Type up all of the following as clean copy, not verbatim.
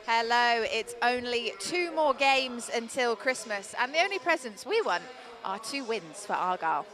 Hello, it's only 2 more games until Christmas, and the only presents we want are 2 wins for Argyle.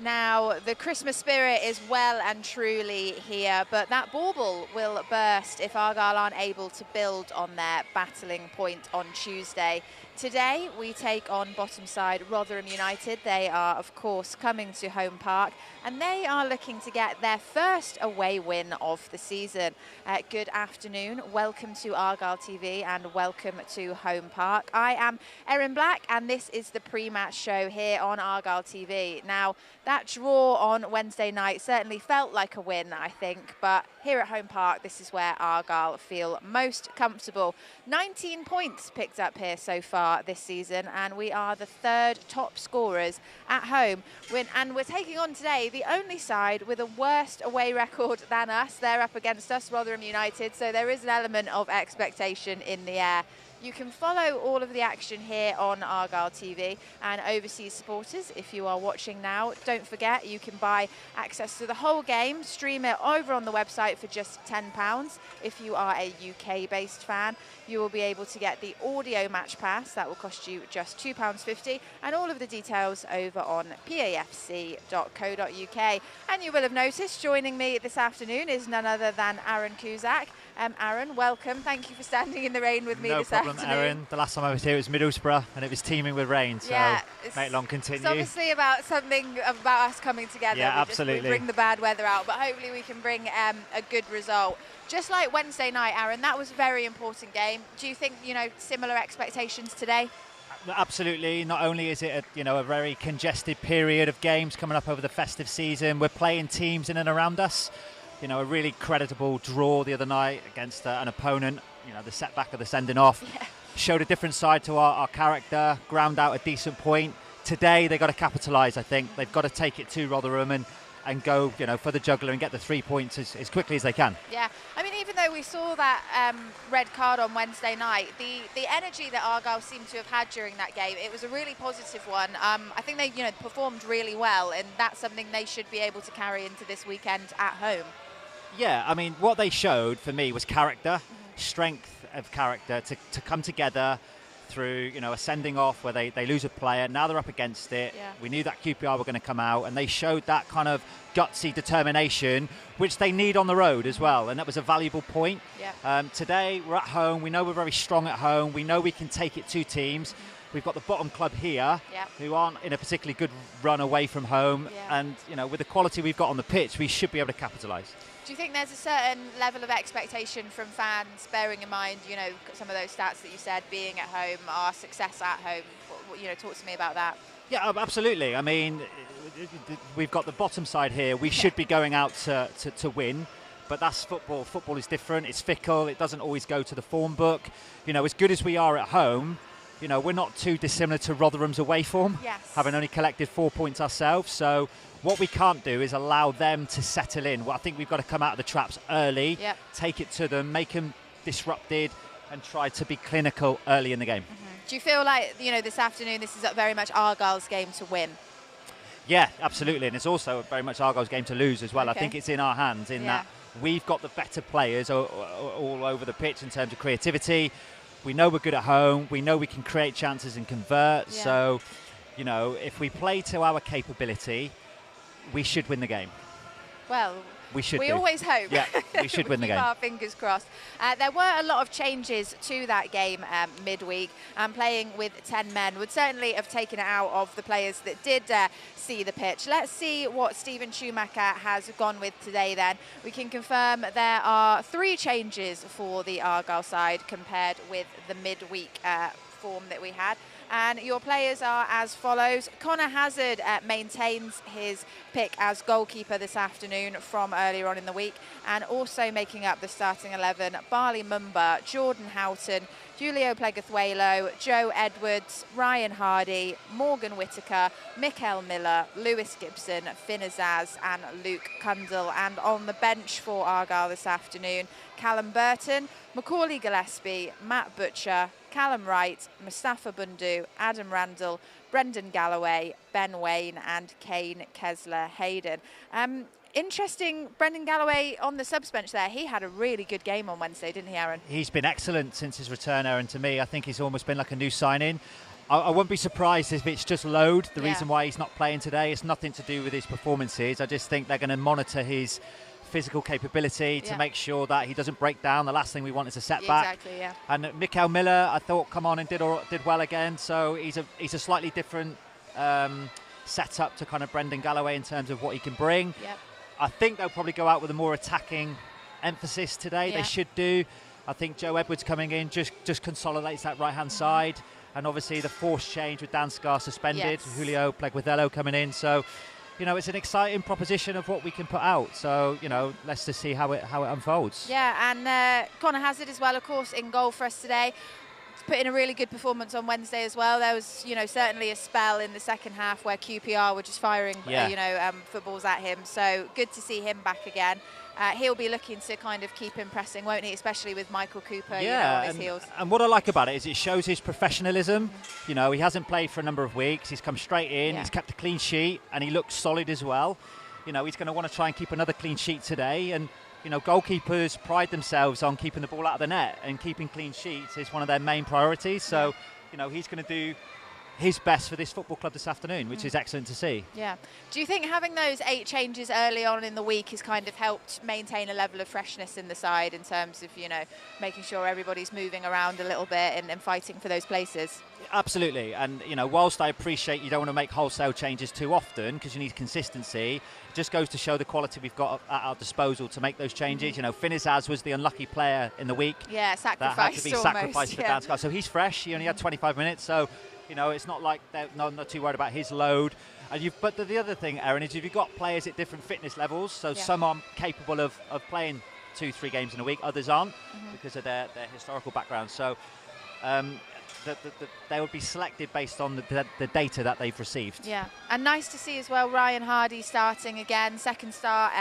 Now, the Christmas spirit is well and truly here, but that bauble will burst if Argyle aren't able to build on their battling point on Tuesday. Today, we take on bottom side Rotherham United. They are, of course, coming to Home Park, and they are looking to get their first away win of the season. Good afternoon. Welcome to Argyle TV and welcome to Home Park. I am Erin Black, and this is the pre-match show here on Argyle TV. Now, that draw on Wednesday night certainly felt like a win, I think, but here at Home Park, this is where Argyle feel most comfortable. 19 points picked up here so far this season, and we are the 3rd top scorers at home. And we're taking on today the only side with a worse away record than us. They're up against us, Rotherham United, so there is an element of expectation in the air. You can follow all of the action here on Argyle TV, and overseas supporters, if you are watching now, don't forget you can buy access to the whole game, stream it over on the website for just £10. If you are a UK-based fan, you will be able to get the audio match pass. That will cost you just £2.50, and all of the details over on pafc.co.uk. And you will have noticed joining me this afternoon is none other than Aaron Cusack. Aaron, welcome. Thank you for standing in the rain with me this afternoon. No problem, Erin. The last time I was here it was Middlesbrough and it was teeming with rain, so may it long continue. It's obviously about something about us coming together. Yeah, absolutely. We bring the bad weather out, but hopefully we can bring a good result. Just like Wednesday night, Aaron, that was a very important game. Do you think, similar expectations today? Absolutely. Not only is it a very congested period of games coming up over the festive season, we're playing teams in and around us. A really creditable draw the other night against an opponent. The setback of the sending off showed a different side to our character, ground out a decent point. Today they've got to capitalise, I think. They've got to take it to Rotherham and go for the juggler and get the 3 points as quickly as they can. Yeah, I mean, even though we saw that red card on Wednesday night, the energy that Argyle seemed to have had during that game, it was a really positive one. I think they performed really well, and that's something they should be able to carry into this weekend at home. Yeah, I mean, what they showed for me was character, strength of character to come together through, a sending off where they lose a player. Now they're up against it. Yeah. We knew that QPR were going to come out, and they showed that kind of gutsy determination, which they need on the road as well, and that was a valuable point. Yeah. Today, we're at home. We know we're very strong at home. We know we can take it to teams. We've got the bottom club here who aren't in a particularly good run away from home. Yeah. And, with the quality we've got on the pitch, we should be able to capitalise. Do you think there's a certain level of expectation from fans, bearing in mind, some of those stats that you said, being at home, our success at home? Talk to me about that. Yeah, absolutely. I mean, we've got the bottom side here. We should be going out to win, but that's football. Football is different. It's fickle. It doesn't always go to the form book. As good as we are at home, you know, we're not too dissimilar to Rotherham's away form, having only collected 4 points ourselves. So what we can't do is allow them to settle in. Well, I think we've got to come out of the traps early, take it to them, make them disrupted, and try to be clinical early in the game. Do you feel like, you know, this afternoon this is very much Argyle's game to win? Yeah, absolutely, and it's also very much Argyle's game to lose as well. I think it's in our hands in that we've got the better players all over the pitch in terms of creativity. We know we're good at home. We know we can create chances and convert. So, you know, if we play to our capability, we should win the game. Well, we always hope. Yeah, we should win the game. Keep our fingers crossed. There were a lot of changes to that game midweek, and playing with 10 men would certainly have taken it out of the players that did see the pitch. Let's see what Stephen Schumacher has gone with today then. We can confirm there are 3 changes for the Argyle side compared with the midweek form that we had. And your players are as follows. Connor Hazard maintains his pick as goalkeeper this afternoon from earlier on in the week, and also making up the starting 11, Barley Mumba, Jordan Houghton, Julio Plegazuelo, Joe Edwards, Ryan Hardy, Morgan Whittaker, Mikael Miller, Lewis Gibson, Finn Azaz and Luke Cundle. And on the bench for Argyle this afternoon, Callum Burton, Macaulay Gillespie, Matt Butcher, Callum Wright, Mustafa Bundu, Adam Randall, Brendan Galloway, Ben Wayne and Kane Kessler-Hayden. Interesting, Brendan Galloway on the subs bench there. He had a really good game on Wednesday, didn't he, Aaron? He's been excellent since his return, Aaron, to me. I think he's almost been like a new signing. I wouldn't be surprised if it's just load. The reason why he's not playing today, it's nothing to do with his performances. I just think they're going to monitor his physical capability to make sure that he doesn't break down. The last thing we want is a setback. Exactly, yeah. And Mikael Miller, I thought, come on and did well again. So he's a slightly different setup to kind of Brendan Galloway in terms of what he can bring. Yep. I think they'll probably go out with a more attacking emphasis today. They should do. I think Joe Edwards coming in just consolidates that right-hand side. And obviously the forced change with Dan Scar suspended, Julio Plegazuelo coming in. So, you know, it's an exciting proposition of what we can put out. So, you know, let's just see how it unfolds. Yeah, and Connor Hazard as well, of course, in goal for us today. Put in a really good performance on Wednesday as well. There was, you know, certainly a spell in the second half where QPR were just firing, footballs at him. So good to see him back again. He'll be looking to kind of keep him pressing, won't he? Especially with Michael Cooper, on his heels. And what I like about it is it shows his professionalism. You know, he hasn't played for a number of weeks. He's come straight in. He's kept a clean sheet, and he looks solid as well. You know, he's going to want to try and keep another clean sheet today. And you know, goalkeepers pride themselves on keeping the ball out of the net, and keeping clean sheets is one of their main priorities. So, you know, he's going to do his best for this football club this afternoon, which is excellent to see. Yeah. Do you think having those 8 changes early on in the week has kind of helped maintain a level of freshness in the side in terms of, you know, making sure everybody's moving around a little bit and fighting for those places? Absolutely. And, you know, whilst I appreciate you don't want to make wholesale changes too often because you need consistency, it just goes to show the quality we've got at our disposal to make those changes. You know, Finn Azaz was the unlucky player in the week. Yeah, sacrificed. That had to be sacrificed for Dan Scar. So he's fresh. He only had 25 minutes. So, you know, it's not like they're not too worried about his load. And but the other thing, Aaron, is you've got players at different fitness levels. So some are capable of playing 2-3 games in a week. Others aren't because of their historical background. So they would be selected based on the data that they've received. Yeah, and nice to see as well Ryan Hardy starting again, second start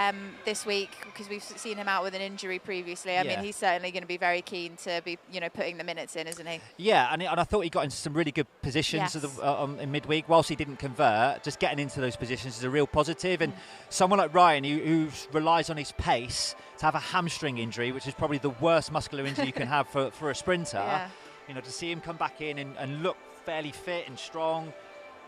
this week, because we've seen him out with an injury previously. I mean, he's certainly going to be very keen to be, you know, putting the minutes in, isn't he? Yeah, and I thought he got into some really good positions in midweek. Whilst he didn't convert, just getting into those positions is a real positive. And someone like Ryan, who relies on his pace, to have a hamstring injury, which is probably the worst muscular injury you can have for a sprinter. Yeah. You know, to see him come back in and look fairly fit and strong,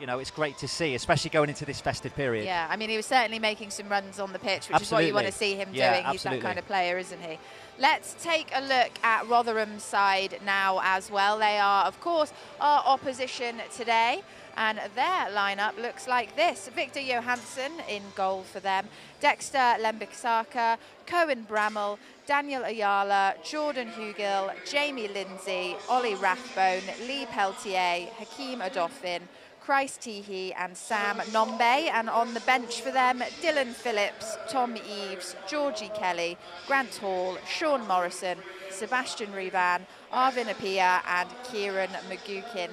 you know, it's great to see, especially going into this festive period. Yeah, I mean, he was certainly making some runs on the pitch, which is what you want to see him doing. He's that kind of player, isn't he? Let's take a look at Rotherham's side now as well. They are, of course, our opposition today. And their lineup looks like this. Victor Johansson in goal for them. Dexter Lembikisaka, Cohen Bramall, Daniel Ayala, Jordan Hugill, Jamie Lindsay, Ollie Rathbone, Lee Peltier, Hakeem Adofin, Christ Teehee and Sam Nombe. And on the bench for them, Dylan Phillips, Tom Eaves, Georgie Kelly, Grant Hall, Sean Morrison, Sebastian Revan, Arvin Apia and Kieran McGukin.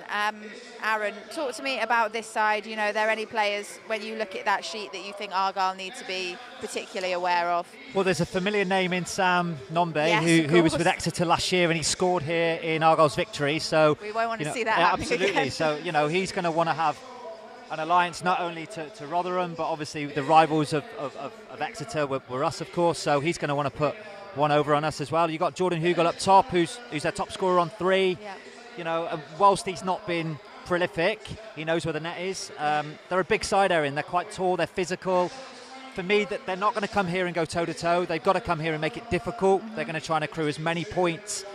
Aaron, talk to me about this side. You know, are there any players, when you look at that sheet, that you think Argyle need to be particularly aware of? Well, there's a familiar name in Sam Nombe, yes, who was with Exeter last year, and he scored here in Argyle's victory. So we won't want to see that happening absolutely. Again. So, you know, he's going to want to have an alliance not only to Rotherham, but obviously the rivals of Exeter were us, of course. So he's going to want to put one over on us as well. You've got Jordan Hugel up top, who's their top scorer on 3. Yeah. You know, and whilst he's not been prolific, he knows where the net is. They're a big side, Erin. They're quite tall, they're physical. For me, that they're not going to come here and go toe-to-toe. They've got to come here and make it difficult. They're going to try and accrue as many points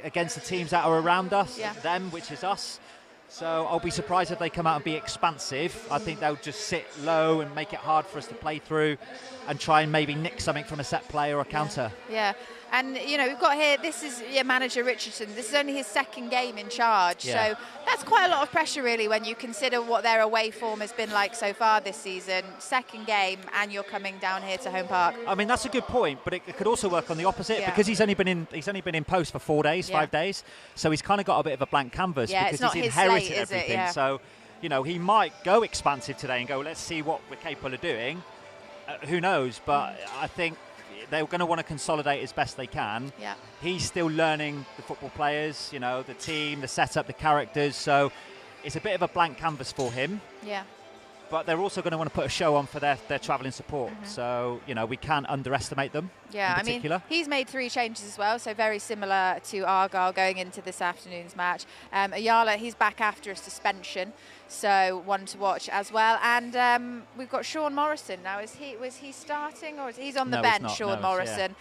against the teams that are around us, them, which is us. So I'll be surprised if they come out and be expansive. I think they'll just sit low and make it hard for us to play through and try and maybe nick something from a set play or a counter. Yeah. And, you know, we've got here, this is your manager Richardson. This is only his second game in charge. Yeah. So that's quite a lot of pressure, really, when you consider what their away form has been like so far this season. Second game, and you're coming down here to home park. I mean, that's a good point, but it could also work on the opposite because he's only been in post for 4 days, 5 days. So he's kind of got a bit of a blank canvas because he's inherited everything. Yeah. So, you know, he might go expansive today and go, let's see what we're capable of doing. Who knows? But I think they're going to want to consolidate as best they can. Yeah. He's still learning the football players, you know, the team, the setup, the characters. So it's a bit of a blank canvas for him. Yeah. But they're also going to want to put a show on for their travelling support. So, you know, we can't underestimate them. Yeah, in particular. I mean, he's made 3 changes as well, so very similar to Argyle going into this afternoon's match. Ayala, he's back after a suspension, so one to watch as well. And we've got Sean Morrison now. Was he starting, or he's on the bench? Sean Morrison,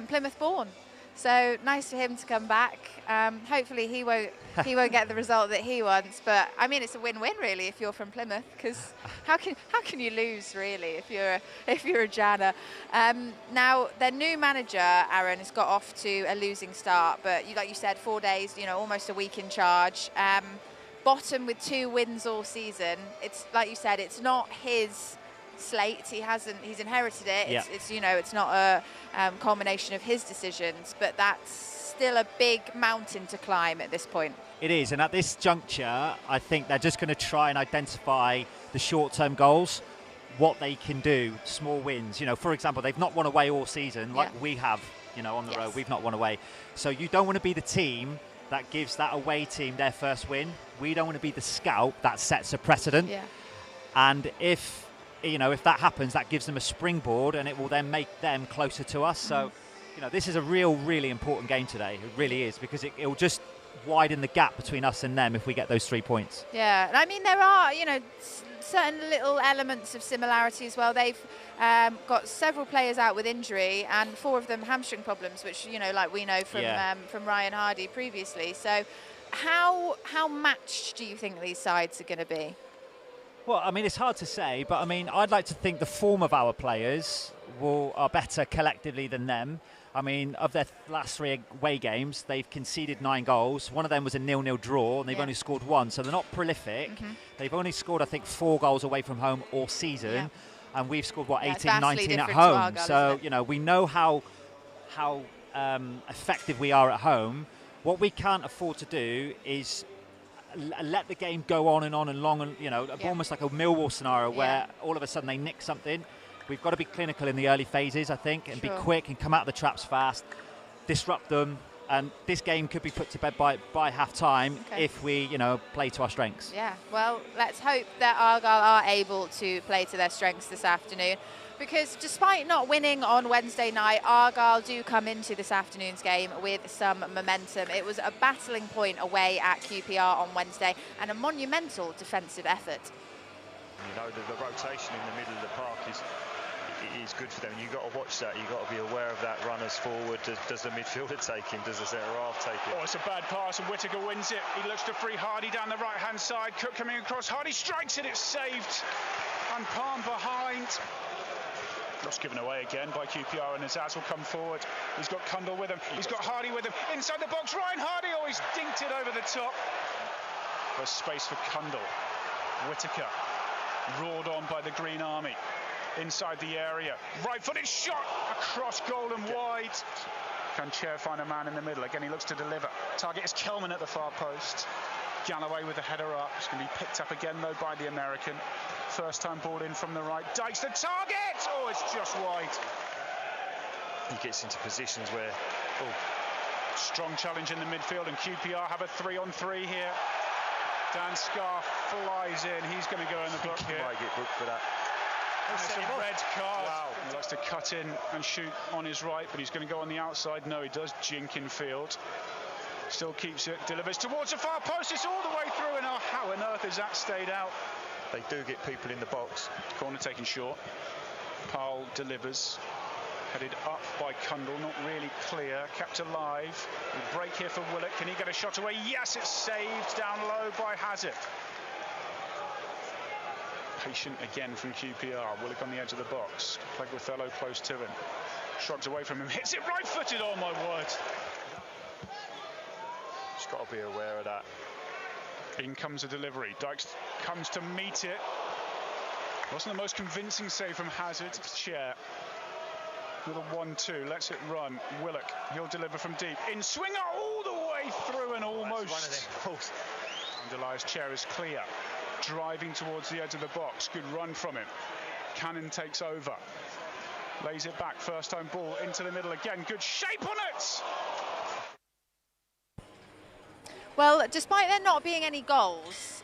Plymouth born. So nice for him to come back. Hopefully he won't get the result that he wants. But I mean, it's a win-win really if you're from Plymouth, because how can you lose really if you're a Jana? Now their new manager Aaron has got off to a losing start, but like you said, 4 days, you know, almost a week in charge. Bottom with 2 wins all season. It's like you said, it's not his slate. He's inherited it. Yeah. It's you know, it's not a culmination of his decisions, but that's still a big mountain to climb at this point. It is, and at this juncture, I think they're just going to try and identify the short-term goals, what they can do, small wins. You know, for example, they've not won away all season like we have. You know, on the road, we've not won away. So you don't want to be the team that gives that away team their first win. We don't want to be the scalp that sets a precedent. Yeah. And if that happens, that gives them a springboard, and it will then make them closer to us. So, you know, this is a really important game today. It really is, because it will just widen the gap between us and them if we get those 3 points. Yeah, and I mean, there are, you know, certain little elements of similarity as well. They've got several players out with injury, and 4 of them hamstring problems, which, you know, like we know from Ryan Hardy previously. So how matched do you think these sides are going to be? Well, I mean, it's hard to say, but I mean, I'd like to think the form of our players are better collectively than them. I mean, of their last 3 away games, they've conceded 9 goals. One of them was a 0-0 draw, and they've only scored 1, so they're not prolific. They've only scored, I think, 4 goals away from home all season, and we've scored, 18, 19 at home. Argyle, so, you know, we know how effective we are at home. What we can't afford to do is let the game go on and long, and you know, almost like a Millwall scenario where all of a sudden they nick something. We've got to be clinical in the early phases, I think, and be quick and come out of the traps fast, disrupt them, and this game could be put to bed by half-time if we, you know, play to our strengths. Yeah, well, let's hope that Argyle are able to play to their strengths this afternoon, because despite not winning on Wednesday night, Argyle do come into this afternoon's game with some momentum. It was a battling point away at QPR on Wednesday and a monumental defensive effort. You know, the rotation in the middle of the park is good for them. You've got to watch that. You've got to be aware of that. Runners forward. Does the midfielder take him? Does the centre-half take him? Oh, it's a bad pass, and Whittaker wins it. He looks to free Hardy down the right-hand side. Cook coming across. Hardy strikes it. It's saved. And Palm behind. Lost given away again by QPR, and Azaz will come forward. He's got Cundall with him. He's got Hardy with him. Inside the box, Ryan Hardy. Oh, he's dinked it over the top. There's space for Cundall. Whittaker roared on by the Green Army. inside the area. Right-footed shot across goal and wide. Can Chair find a man in the middle? Again, he looks to deliver. Target is Kelman at the far post. Galloway with the header up. It's going to be picked up again, though, by the American. First time ball in from the right. Dykes the target! Oh, it's just wide. He gets into positions where... Strong challenge in the midfield, and QPR have a 3-on-3 here. Dan Scarr flies in. He's going to go in the book here. Might get booked for that. It's a red card. Wow. He likes to cut in and shoot on his right, but he's going to go on the outside. No, he does jink in field. Still keeps it, delivers towards the far post. It's all the way through, and how on earth has that stayed out? They do get people in the box. Corner taken short. Powell delivers. Headed up by Cundall, not really clear. Kept alive. We break here for Willock. Can he get a shot away? Yes, it's saved down low by Hazard. Patient again from QPR. Willock on the edge of the box. Plegwithello close to him. Shrugs away from him. Hits it right-footed. Oh, my word. Just got to be aware of that. In comes the delivery. Dykes comes to meet it. Wasn't the most convincing save from Hazard. Chair. With a 1-2, lets it run. Willock, he'll deliver from deep. In swinger all the way through and almost. Underlies Chair is clear. Driving towards the edge of the box. Good run from him. Cannon takes over. Lays it back. First time ball into the middle again. Good shape on it. Well, despite there not being any goals,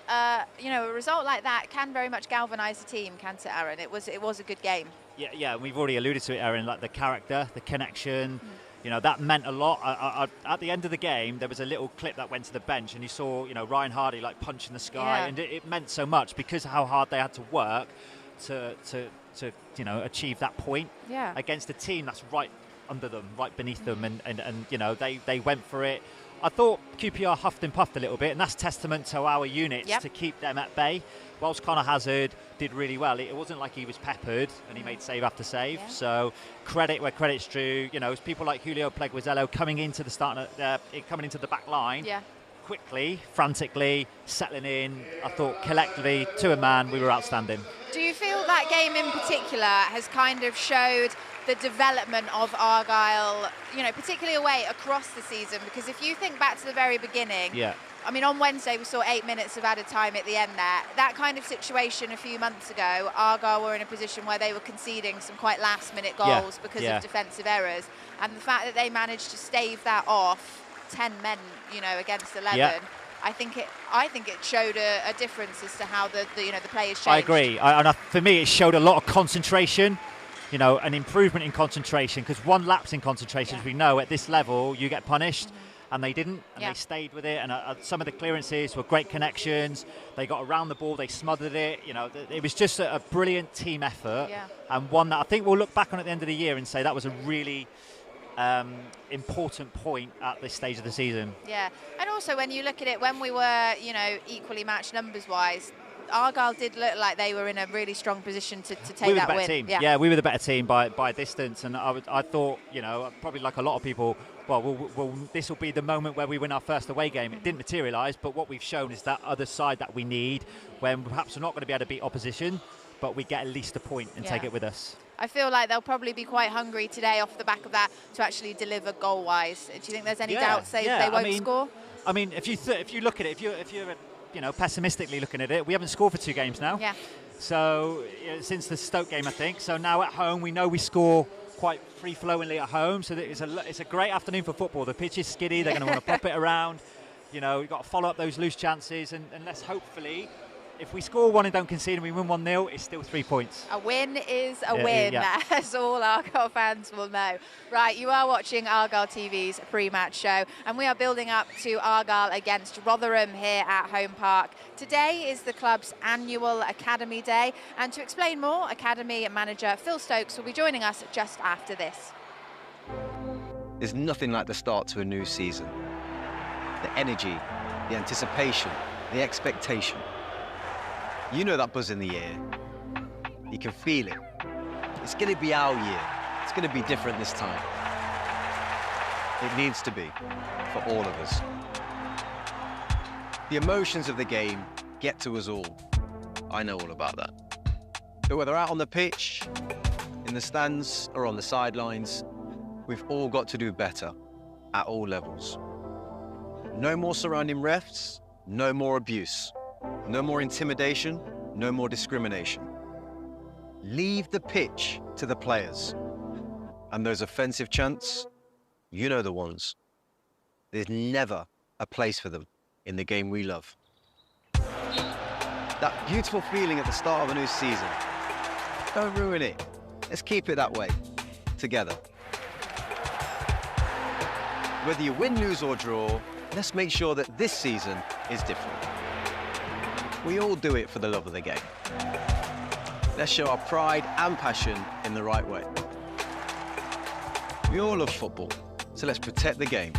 you know, a result like that can very much galvanise the team, can't it, Aaron? It was a good game. Yeah, we've already alluded to it, Aaron, like the character, the connection, you know, that meant a lot. At the end of the game, there was a little clip that went to the bench, and you saw, you know, Ryan Hardy like punching the sky, and it meant so much because of how hard they had to work to you know, achieve that point against a team that's right under them, right beneath them, and you know, they went for it. I thought QPR huffed and puffed a little bit, and that's testament to our units to keep them at bay. Whilst Connor Hazard did really well, it wasn't like he was peppered and he made save after save. So credit where credit's due. You know, it's people like Julio Plegwithello coming into the back line quickly, frantically, settling in. I thought collectively, to a man, we were outstanding. Do you feel that game in particular has kind of showed the development of Argyle, you know, particularly away across the season? Because if you think back to the very beginning, I mean, on Wednesday we saw 8 minutes of added time at the end there. That kind of situation a few months ago, Argyle were in a position where they were conceding some quite last-minute goals because of defensive errors. And the fact that they managed to stave that off 10 men, you know, against 11, I think it showed a difference as to how the players changed. I agree. For me, it showed a lot of concentration. You know, an improvement in concentration, because one lapse in concentration, as we know, at this level, you get punished. And they didn't, and they stayed with it. And some of the clearances were great connections. They got around the ball, they smothered it. You know, it was just a brilliant team effort, and one that I think we'll look back on at the end of the year and say that was a really important point at this stage of the season. Yeah, and also when you look at it, when we were, you know, equally matched numbers-wise, Argyle did look like they were in a really strong position to take that win. Team. Yeah, we were the better team by distance, and I thought, you know, probably like a lot of people, this will be the moment where we win our first away game. It didn't materialise, but what we've shown is that other side that we need, when perhaps we're not going to be able to beat opposition, but we get at least a point and take it with us. I feel like they'll probably be quite hungry today off the back of that to actually deliver goal-wise. Do you think there's any doubts they won't score? I mean, if you look at it, if you're you know, pessimistically looking at it, we haven't scored for 2 games now. Yeah. So since the Stoke game, I think. So now at home, we know we score quite free-flowingly at home. So it's a great afternoon for football. The pitch is skiddy. They're going to want to pop it around. You know, we've got to follow up those loose chances, and let's hopefully, if we score 1 and don't concede and we win 1-0, it's still 3 points. A win is a win, as all Argyle fans will know. Right, you are watching Argyle TV's pre-match show, and we are building up to Argyle against Rotherham here at Home Park. Today is the club's annual Academy Day, and to explain more, Academy manager Phil Stokes will be joining us just after this. There's nothing like the start to a new season. The energy, the anticipation, the expectation. You know that buzz in the air. You can feel it. It's going to be our year. It's going to be different this time. It needs to be, for all of us. The emotions of the game get to us all. I know all about that. But whether out on the pitch, in the stands or on the sidelines, we've all got to do better at all levels. No more surrounding refs, no more abuse, no more intimidation, no more discrimination. Leave the pitch to the players. And those offensive chants, you know the ones. There's never a place for them in the game we love. That beautiful feeling at the start of a new season. Don't ruin it. Let's keep it that way, together. Whether you win, lose or draw, let's make sure that this season is different. We all do it for the love of the game. Let's show our pride and passion in the right way. We all love football, so let's protect the game.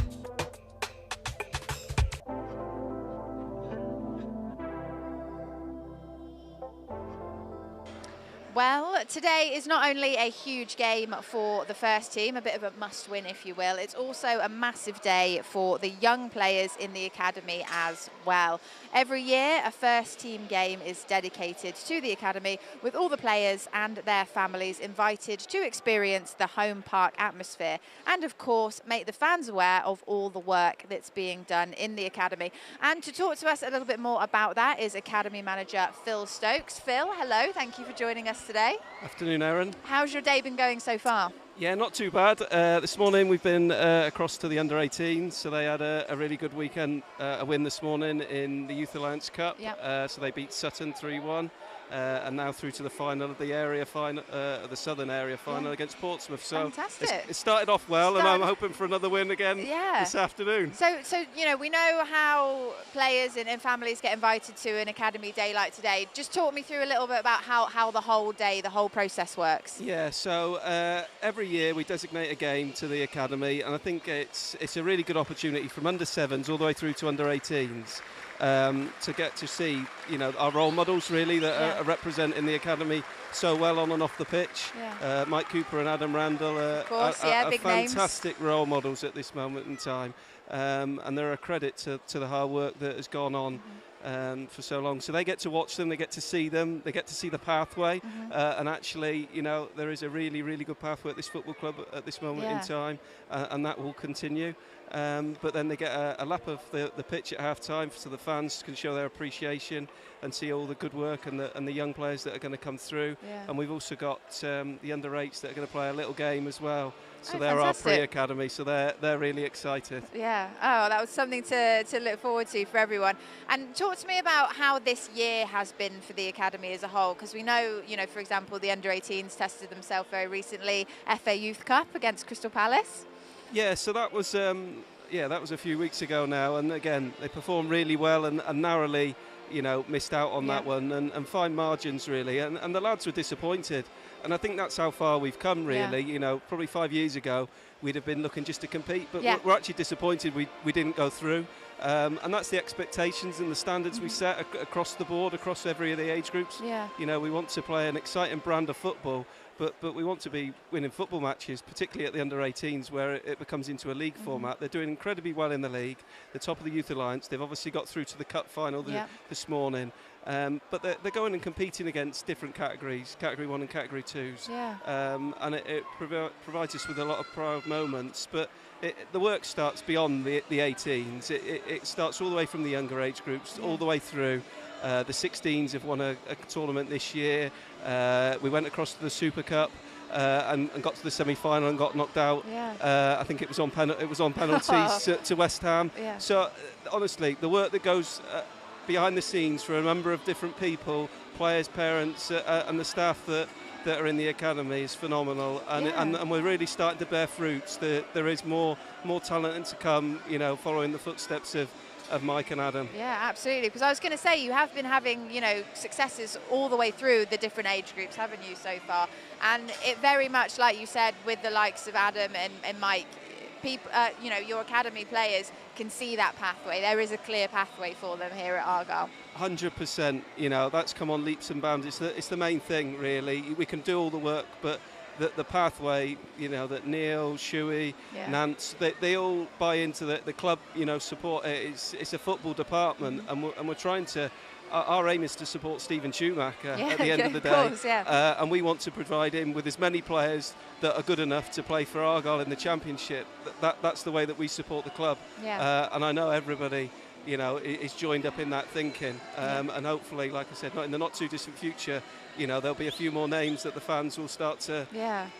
Well, today is not only a huge game for the first team, a bit of a must-win, if you will, it's also a massive day for the young players in the academy as well. Every year, a first-team game is dedicated to the academy, with all the players and their families invited to experience the home park atmosphere and, of course, make the fans aware of all the work that's being done in the academy. And to talk to us a little bit more about that is Academy Manager Phil Stokes. Phil, hello, thank you for joining us today. Afternoon, Erin. How's your day been going so far? Yeah, not too bad. This morning we've been across to the under-18s, so they had a really good weekend, a win this morning in the Youth Alliance Cup. Yep. So they beat Sutton 3-1. And now through to the final of the area final, the southern area final against Portsmouth. So fantastic. It started off well, and I'm hoping for another win again this afternoon. So you know, we know how players and families get invited to an academy day like today. Just talk me through a little bit about how the whole day, the whole process works. Yeah, so every year we designate a game to the academy, and I think it's a really good opportunity from under-7s all the way through to under-18s. To get to see, you know, our role models really that are representing the academy so well on and off the pitch. Yeah. Mike Cooper and Adam Randall are big fantastic role models at this moment in time, and they're a credit to the hard work that has gone on for so long. So they get to watch them, they get to see them, they get to see the pathway, and actually, you know, there is a really, really good pathway at this football club at this moment in time, and that will continue. But then they get a lap of the pitch at half-time so the fans can show their appreciation and see all the good work and the young players that are going to come through. Yeah. And we've also got the under-8s that are going to play a little game as well. So they're fantastic. Our pre-academy, so they're really excited. Yeah, oh, that was something to look forward to for everyone. And talk to me about how this year has been for the academy as a whole, because we know, you know, for example, the under-18s tested themselves very recently, FA Youth Cup against Crystal Palace. Yeah, so that was a few weeks ago now, and again they performed really well and narrowly, you know, missed out on that one and fine margins really, and the lads were disappointed, and I think that's how far we've come really. You know, probably 5 years ago we'd have been looking just to compete, but we're actually disappointed we didn't go through, and that's the expectations and the standards we set across the board, across every of the age groups. You know, we want to play an exciting brand of football, but we want to be winning football matches, particularly at the under-18s where it becomes into a league format. They're doing incredibly well in the league, the top of the Youth Alliance. They've obviously got through to the cup final this morning, but they're going and competing against different categories, Category 1 and Category 2s. And it provides us with a lot of proud moments, but the work starts beyond the 18s. It starts all the way from the younger age groups, all the way through. The 16s have won a tournament this year. We went across to the Super Cup and got to the semi-final and got knocked out. I think it was on penalties to West Ham. So honestly, the work that goes behind the scenes for a number of different people, players, parents, and the staff that are in the academy is phenomenal, and we're really starting to bear fruits. There is more talent to come, you know, following the footsteps of Mike and Adam. Yeah, absolutely. Because I was going to say, you have been having, you know, successes all the way through the different age groups, haven't you, so far? And it very much, like you said, with the likes of Adam and Mike, people, you know, your academy players can see that pathway. There is a clear pathway for them here at Argyle. 100%. You know, that's come on leaps and bounds. It's the main thing, really. We can do all the work, but the pathway, you know, that Neil, Shuey, Nance, they all buy into the club, you know, support it. It's a football department, and we're trying to our aim is to support Stephen Schumacher at the end of the day. Course, and we want to provide him with as many players that are good enough to play for Argyle in the Championship. That's the way that we support the club. And I know everybody, you know, is joined up in that thinking. And hopefully, like I said, not in the not too distant future, you know, there'll be a few more names that the fans will start to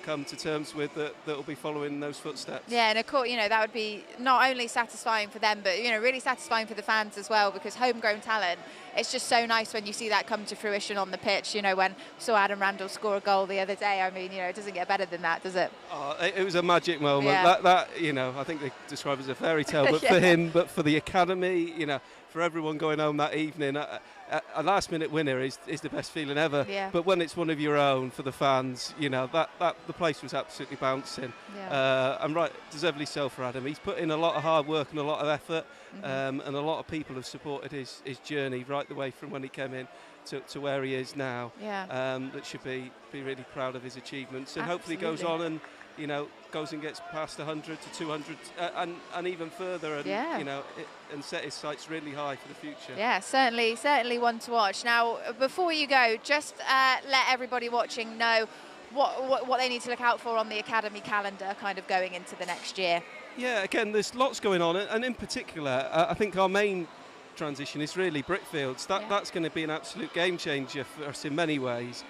come to terms with that will be following those footsteps. Yeah, and of course, you know, that would be not only satisfying for them, but, you know, really satisfying for the fans as well, because homegrown talent, it's just so nice when you see that come to fruition on the pitch. You know, when we saw Adam Randall score a goal the other day, I mean, you know, it doesn't get better than that, does it? Oh, it was a magic moment. That you know, I think they describe it as a fairy tale, but for him, but for the academy, you know, for everyone going home that evening, a last-minute winner is the best feeling ever. But when it's one of your own for the fans, you know, that the place was absolutely bouncing. And right, deservedly so for Adam. He's put in a lot of hard work and a lot of effort, and a lot of people have supported his journey right the way from when he came in to where he is now. That should be really proud of his achievements, and hopefully goes on and, you know, goes and gets past 100 to 200 and even further, and you know, and set his sights really high for the future. Yeah, certainly one to watch. Now, before you go, just let everybody watching know what they need to look out for on the academy calendar, kind of going into the next year. Yeah, again, there's lots going on, and in particular, I think our main transition is really Brickfields. That's going to be an absolute game changer for us in many ways.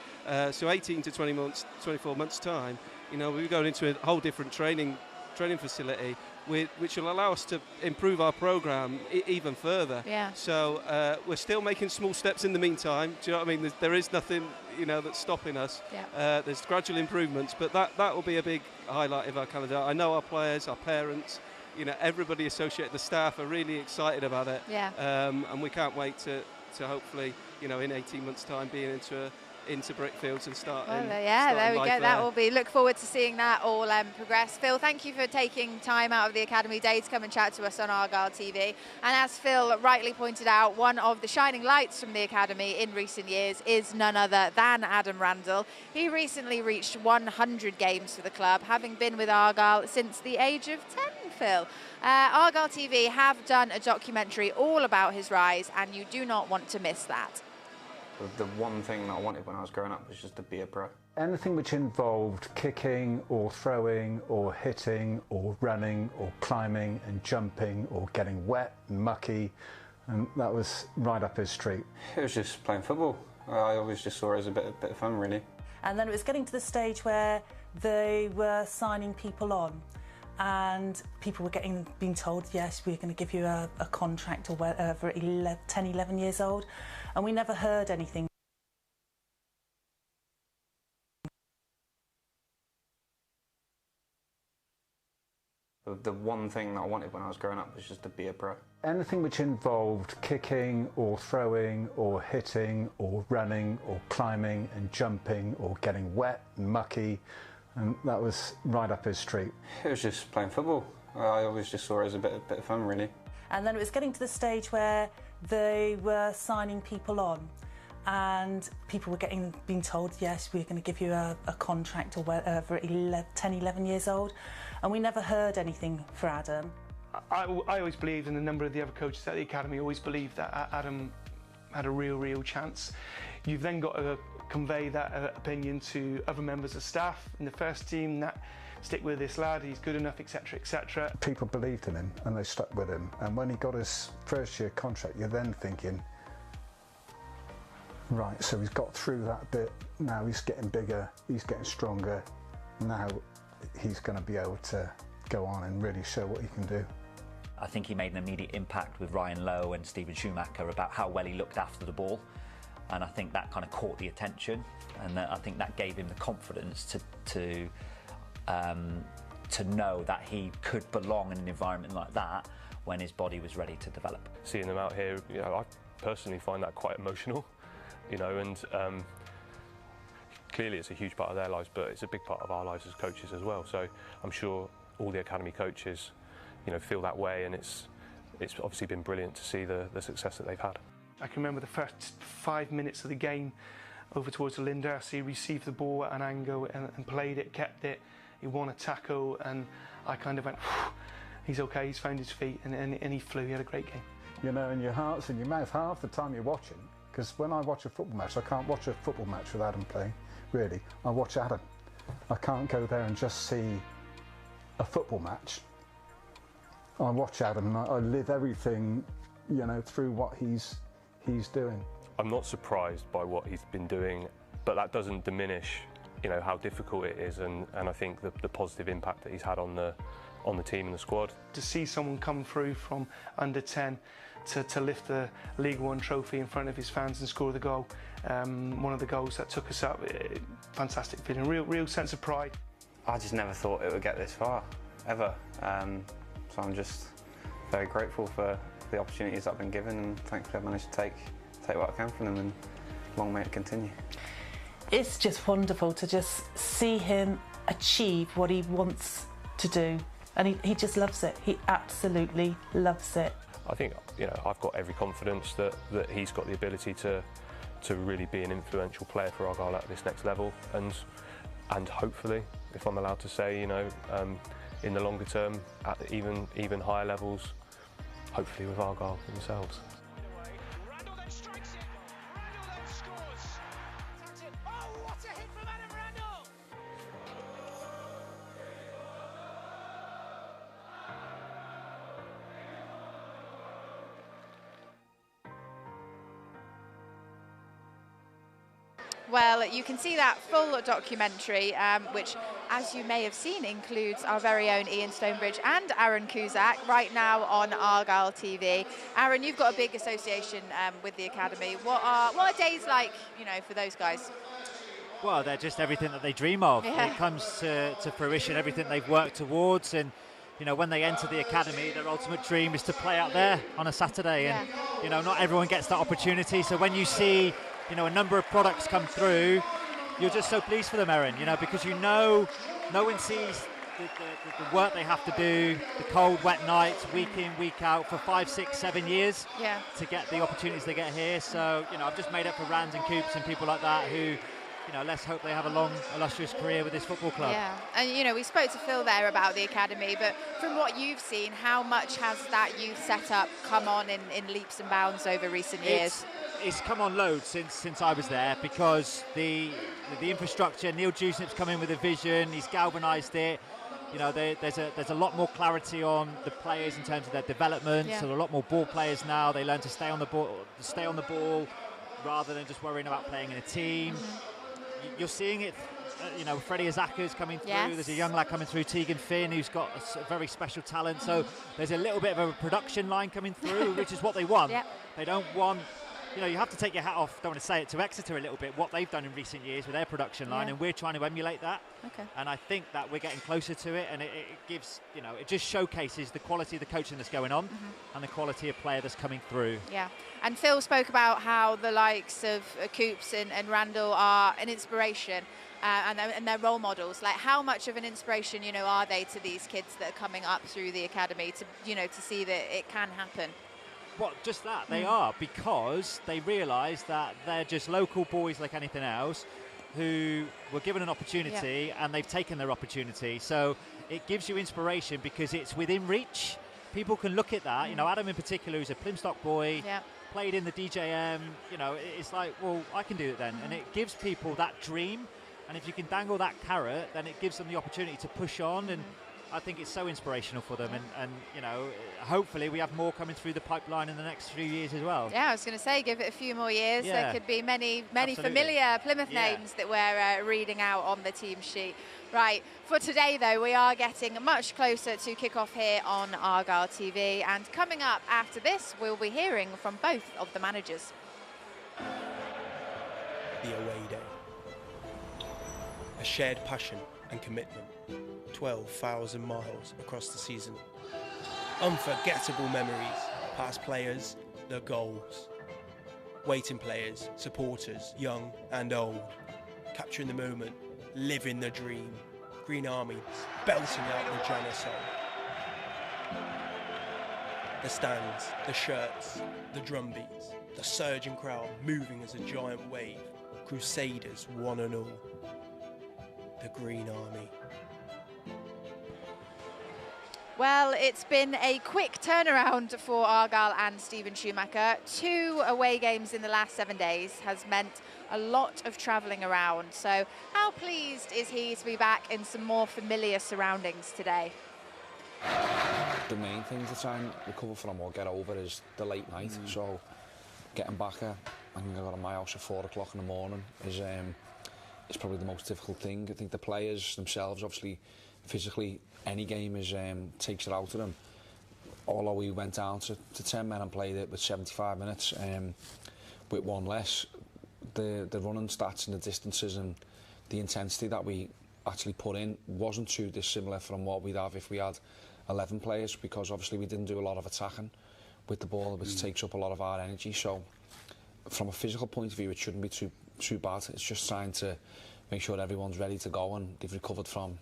So 18 to 24 months time, you know, we're going into a whole different training facility, which will allow us to improve our programme even further. So we're still making small steps in the meantime. Do you know what I mean? There is nothing, you know, that's stopping us. There's gradual improvements, but that will be a big highlight of our calendar. I know our players, our parents, you know, everybody associated, the staff are really excited about it. And we can't wait to hopefully, you know, in 18 months' time being into Brickfields and start. There we go. That will be. Look forward to seeing that all progress. Phil, thank you for taking time out of the Academy Day to come and chat to us on Argyle TV. And as Phil rightly pointed out, one of the shining lights from the Academy in recent years is none other than Adam Randall. He recently reached 100 games for the club, having been with Argyle since the age of 10, Phil. Argyle TV have done a documentary all about his rise, and you do not want to miss that. The one thing that I wanted when I was growing up was just to be a pro. Anything which involved kicking or throwing or hitting or running or climbing and jumping or getting wet and mucky, and that was right up his street. It was just playing football. I always just saw it as a bit of fun, really. And then it was getting to the stage where they were signing people on, and people were being told, yes, we're going to give you a contract or whatever, 10, 11 years old. And we never heard anything. The one thing that I wanted when I was growing up was just to be a pro. Anything which involved kicking or throwing or hitting or running or climbing and jumping or getting wet and mucky, and that was right up his street. It was just playing football. I always just saw it as a bit of fun, really. And then it was getting to the stage where they were signing people on, and people were being told, yes, we're going to give you a contract or whatever, 10, 11 years old. And we never heard anything for Adam. I always believed, and a number of the other coaches at the academy always believed, that Adam had a real chance. You've then got to convey that opinion to other members of staff in the first team, that stick with this lad, he's good enough, etc, etc. People believed in him and they stuck with him, and when he got his first year contract, you're then thinking, right, so he's got through that bit, now he's getting bigger, he's getting stronger, now he's going to be able to go on and really show what he can do. I think he made an immediate impact with Ryan Lowe and Stephen Schumacher about how well he looked after the ball, and I think that kind of caught the attention, and I think that gave him the confidence to know that he could belong in an environment like that when his body was ready to develop. Seeing them out here, you know, I personally find that quite emotional, you know, and clearly it's a huge part of their lives, but it's a big part of our lives as coaches as well. So I'm sure all the academy coaches, you know, feel that way, and it's obviously been brilliant to see the success that they've had. I can remember the first 5 minutes of the game over towards the Linders. He received the ball at an angle and played it, kept it. He won a tackle, and I kind of went, he's okay, he's found his feet, and he flew. He had a great game. You know, in your hearts and your mouth, half the time you're watching, Because when I watch a football match, I can't watch a football match with Adam playing, really. I watch Adam. I can't go there and just see a football match. I watch Adam and I live everything, you know, through what he's doing. I'm not surprised by what he's been doing, but that doesn't diminish, you know, how difficult it is, and I think the positive impact that he's had on the team and the squad. To see someone come through from under 10 to lift the League One trophy in front of his fans and score the goal, one of the goals that took us up, fantastic feeling, real sense of pride. I just never thought it would get this far, ever. So I'm just very grateful for the opportunities I've been given, and thankfully I've managed to take what I can from them, and long may it continue. It's just wonderful to just see him achieve what he wants to do, and he just loves it. He absolutely loves it. I think, you know, I've got every confidence that he's got the ability to really be an influential player for Argyle at this next level, and hopefully, if I'm allowed to say, you know, in the longer term, at even higher levels, hopefully with Argyle themselves. Randall then strikes it. Randall then scores. That's it. Oh, what a hit from Adam Randall! Well, you can see that full documentary, which, as you may have seen, includes our very own Ian Stonebridge and Aaron Cusack, right now on Argyle TV. Aaron, you've got a big association with the academy. What are days like, you know, for those guys? Well, they're just everything that they dream of. Yeah. It comes to fruition, everything they've worked towards, and you know, when they enter the academy, their ultimate dream is to play out there on a Saturday, and you know, not everyone gets that opportunity. So when you see, you know, a number of products come through, you're just so pleased for them, Erin, you know, because you know no one sees the work they have to do, the cold, wet nights, week in, week out, for 5, 6, 7 years to get the opportunities they get here. So, you know, I've just made up for Rands and Coops and people like that who, you know, let's hope they have a long, illustrious career with this football club. Yeah, and you know, we spoke to Phil there about the academy, but from what you've seen, how much has that youth setup come on in leaps and bounds over recent years? It's come on loads since I was there, because the infrastructure, Neil Jewsnip's come in with a vision, he's galvanised it. You know, there's a lot more clarity on the players in terms of their development. So there are a lot more ball players now. They learn to stay on the ball rather than just worrying about playing in a team. You're seeing it, you know, Freddie Azaka's coming through. Yes. There's a young lad coming through, Tegan Finn, who's got a very special talent. So there's a little bit of a production line coming through, which is what they want. They don't want, you know, you have to take your hat off, don't want to say it, to Exeter a little bit, what they've done in recent years with their production line, and we're trying to emulate that. And I think that we're getting closer to it, and it gives, you know, it just showcases the quality of the coaching that's going on and the quality of player that's coming through. Yeah, and Phil spoke about how the likes of Coops and Randall are an inspiration and they're role models. Like, how much of an inspiration, you know, are they to these kids that are coming up through the academy to, you know, to see that it can happen? Well, just that, they are, because they realise that they're just local boys like anything else who were given an opportunity and they've taken their opportunity. So it gives you inspiration because it's within reach. People can look at that. You know, Adam in particular, who's a Plymstock boy, played in the DJM, you know, it's like, well, I can do it then. And it gives people that dream. And if you can dangle that carrot, then it gives them the opportunity to push on. And I think it's so inspirational for them, and you know, hopefully we have more coming through the pipeline in the next few years as well. Yeah, I was going to say, give it a few more years. There could be many familiar Plymouth names that we're reading out on the team sheet. Right, for today though, we are getting much closer to kick-off here on Argyle TV, and coming up after this, we'll be hearing from both of the managers. The away day. A shared passion and commitment. 12,000 miles across the season. Unforgettable memories, past players, the goals. Waiting players, supporters, young and old. Capturing the moment, living the dream. Green Army, belting out the genocide. The stands, the shirts, the drum beats, the surging crowd moving as a giant wave. Crusaders, one and all. The Green Army. Well, it's been a quick turnaround for Argyle and Stephen Schumacher. 2 away games in the last 7 days has meant a lot of travelling around. So how pleased is he to be back in some more familiar surroundings today? The main thing to try and recover from or get over is the late night. So getting back I think I got to my house at 4 o'clock in the morning is probably the most difficult thing. I think the players themselves, obviously, physically, any game takes it out of them. Although we went down to 10 men and played it with 75 minutes with one less, the running stats and the distances and the intensity that we actually put in wasn't too dissimilar from what we'd have if we had 11 players, because obviously we didn't do a lot of attacking with the ball, which takes up a lot of our energy. So from a physical point of view, it shouldn't be too bad. It's just trying to make sure everyone's ready to go and they've recovered from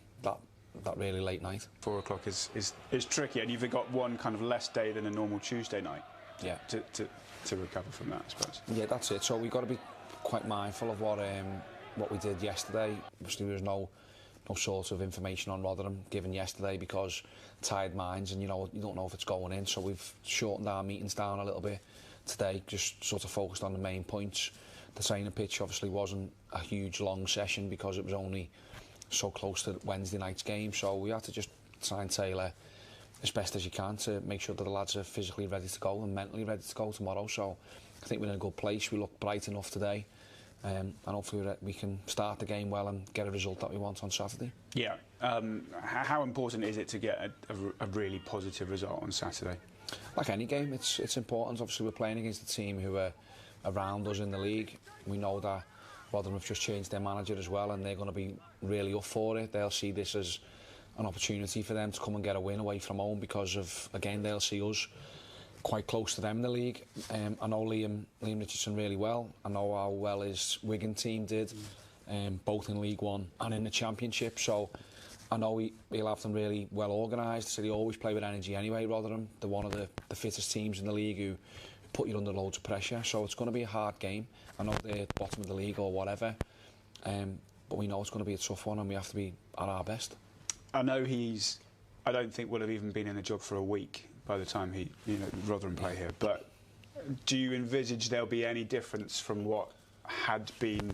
that really late night. 4 o'clock is tricky, and you've got one kind of less day than a normal Tuesday night. Yeah. To recover from that, I suppose. Yeah, that's it. So we've got to be quite mindful of what we did yesterday. Obviously, there was no sort of information on Rotherham given yesterday because tired minds, and you don't know if it's going in. So we've shortened our meetings down a little bit today, just sort of focused on the main points. The training pitch obviously wasn't a huge long session because it was only so close to Wednesday night's game, so we had to just try and tailor as best as you can to make sure that the lads are physically ready to go and mentally ready to go tomorrow. So I think we're in a good place. We look bright enough today, and hopefully we can start the game well and get a result that we want on Saturday. Yeah. How important is it to get a really positive result on Saturday? Like any game, it's important. Obviously, we're playing against a team who are around us in the league. We know that Rotherham have just changed their manager as well, and they're going to be really up for it. They'll see this as an opportunity for them to come and get a win away from home because of, again, they'll see us quite close to them in the league. I know Liam Richardson really well. I know how well his Wigan team did, both in League One and in the Championship. So I know he'll have them really well organised. So they always play with energy anyway, Rotherham. They're one of the fittest teams in the league who put you under loads of pressure. So it's going to be a hard game. I know they're at the bottom of the league or whatever, but we know it's going to be a tough one and we have to be at our best. I know I don't think will have even been in the job for a week by the time Rotherham play here, but do you envisage there'll be any difference from what had been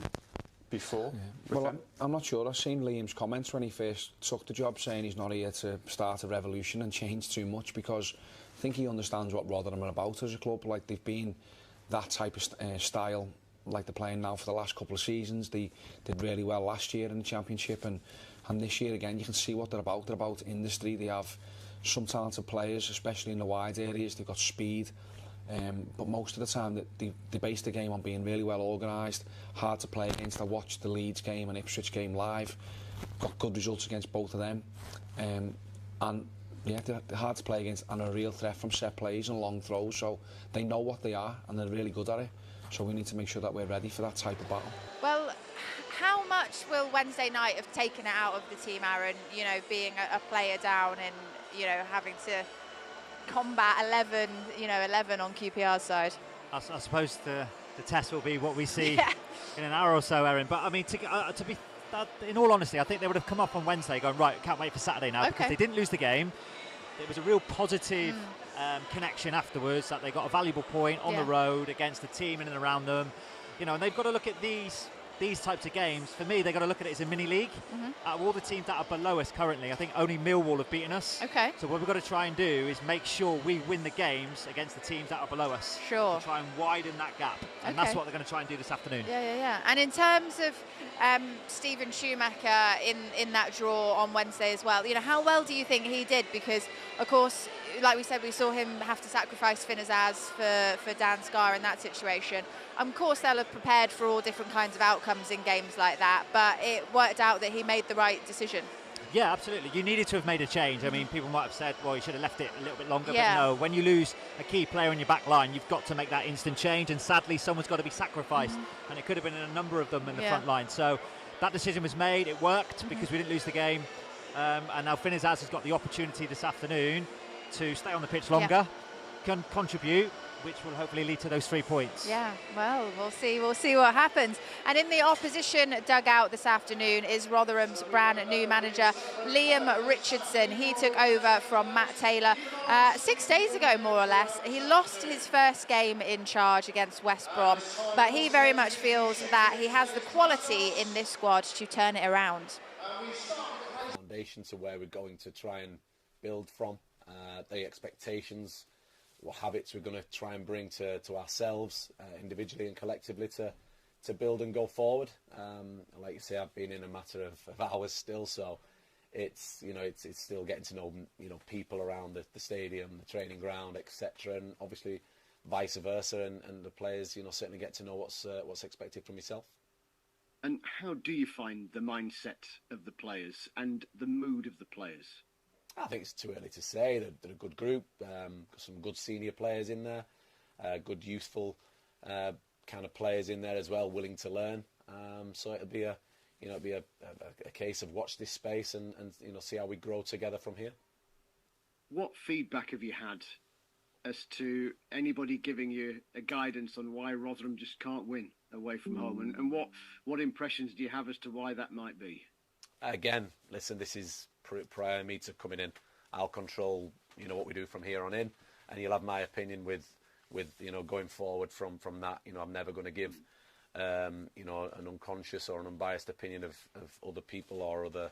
before? Yeah. Well, I'm not sure. I've seen Liam's comments when he first took the job saying he's not here to start a revolution and change too much, because I think he understands what Rotherham are about as a club. Like, they've been that type of style like they're playing now for the last couple of seasons. They did really well last year in the Championship, and this year again you can see what they're about. They're about industry. They have some talented players, especially in the wide areas. They've got speed, but most of the time they base the game on being really well organised, hard to play against. I watched the Leeds game and Ipswich game live, got good results against both of them, and yeah, they're hard to play against and a real threat from set plays and long throws. So they know what they are and they're really good at it. So we need to make sure that we're ready for that type of battle. Well, how much will Wednesday night have taken it out of the team, Aaron? Being a player down and having to combat 11 on QPR's side. I suppose the test will be what we see in an hour or so, Aaron. But I mean, to be in all honesty, I think they would have come up on Wednesday going, right, can't wait for Saturday now, because they didn't lose the game. It was a real positive connection afterwards, that they got a valuable point on the road against the team in and around them. And they've got to look at these types of games. For me, they've got to look at it as a mini league. Out of all the teams that are below us currently, I think only Millwall have beaten us. Okay. So what we've got to try and do is make sure we win the games against the teams that are below us. Sure. To try and widen that gap. And that's what they're going to try and do this afternoon. Yeah. And in terms of Stephen Schumacher in that draw on Wednesday as well, how well do you think he did? Because, of course, like we said, we saw him have to sacrifice Finn Azaz for Dan Scarr in that situation. Of course, they'll have prepared for all different kinds of outcomes in games like that, but it worked out that he made the right decision. Yeah, absolutely. You needed to have made a change. I mean, people might have said, well, you should have left it a little bit longer, but no, when you lose a key player in your back line, you've got to make that instant change, and sadly, someone's got to be sacrificed, and it could have been a number of them in the front line. So that decision was made. It worked because we didn't lose the game, and now Finn Azaz has got the opportunity this afternoon to stay on the pitch longer, can contribute, which will hopefully lead to those 3 points. Yeah, well, we'll see what happens. And in the opposition dugout this afternoon is Rotherham's brand new manager, Liam Richardson. He took over from Matt Taylor 6 days ago, more or less. He lost his first game in charge against West Brom, but he very much feels that he has the quality in this squad to turn it around. Foundation to where we're going to try and build from, the expectations, what habits we're going to try and bring to ourselves individually and collectively to build and go forward. Like you say, I've been in a matter of hours still, so it's it's still getting to know people around the stadium, the training ground, etc., and obviously vice versa, and the players certainly get to know what's expected from yourself. And how do you find the mindset of the players and the mood of the players? I think it's too early to say. They're a good group, some good senior players in there, good youthful kind of players in there as well, willing to learn. So it'll be a case of watch this space and see how we grow together from here. What feedback have you had as to anybody giving you a guidance on why Rotherham just can't win away from home, and what impressions do you have as to why that might be? Again, listen, this is prior to me to coming in. I'll control what we do from here on in, and you'll have my opinion with going forward from that. I'm never going to give an unconscious or an unbiased opinion of other people or other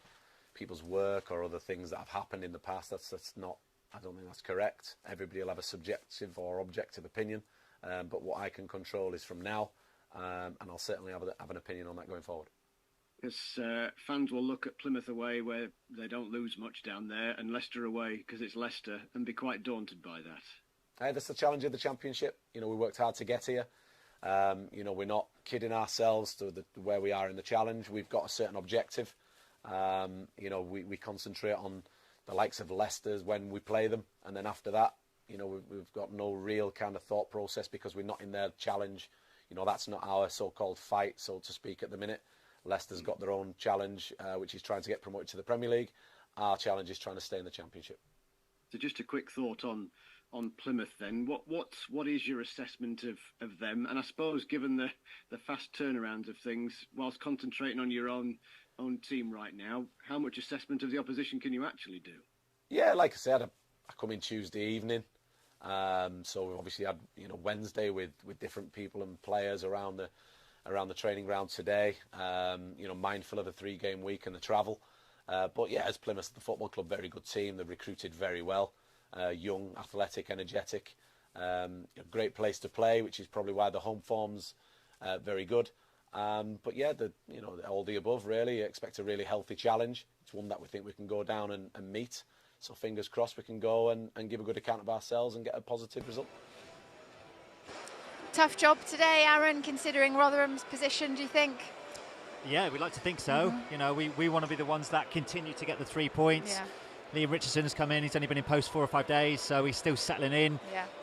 people's work or other things that have happened in the past. That's not, I don't think that's correct. Everybody will have a subjective or objective opinion, but what I can control is from now, and I'll certainly have an opinion on that going forward. Because fans will look at Plymouth away, where they don't lose much down there, and Leicester away, because it's Leicester, and be quite daunted by that. That's the challenge of the Championship. We worked hard to get here. We're not kidding ourselves to where we are in the challenge. We've got a certain objective. We concentrate on the likes of Leicester's when we play them, and then after that, we've got no real kind of thought process because we're not in their challenge. That's not our so-called fight, so to speak, at the minute. Leicester's got their own challenge, which is trying to get promoted to the Premier League. Our challenge is trying to stay in the Championship. So just a quick thought on Plymouth then. What is your assessment of them? And I suppose given the fast turnaround of things, whilst concentrating on your own team right now, how much assessment of the opposition can you actually do? Yeah, like I said, I come in Tuesday evening. So we obviously had Wednesday with different people and players around the training ground today. Mindful of the 3-game week and the travel. But yeah, as Plymouth, the football club, very good team. They've recruited very well. Young, athletic, energetic. A great place to play, which is probably why the home form's very good. But yeah, all the above really. Expect a really healthy challenge. It's one that we think we can go down and meet. So fingers crossed we can go and give a good account of ourselves and get a positive result. Tough job today, Aaron, considering Rotherham's position, do you think? Yeah, we'd like to think so. We want to be the ones that continue to get the 3 points. Yeah. Liam Richardson has come in. He's only been in post 4 or 5 days, so he's still settling in.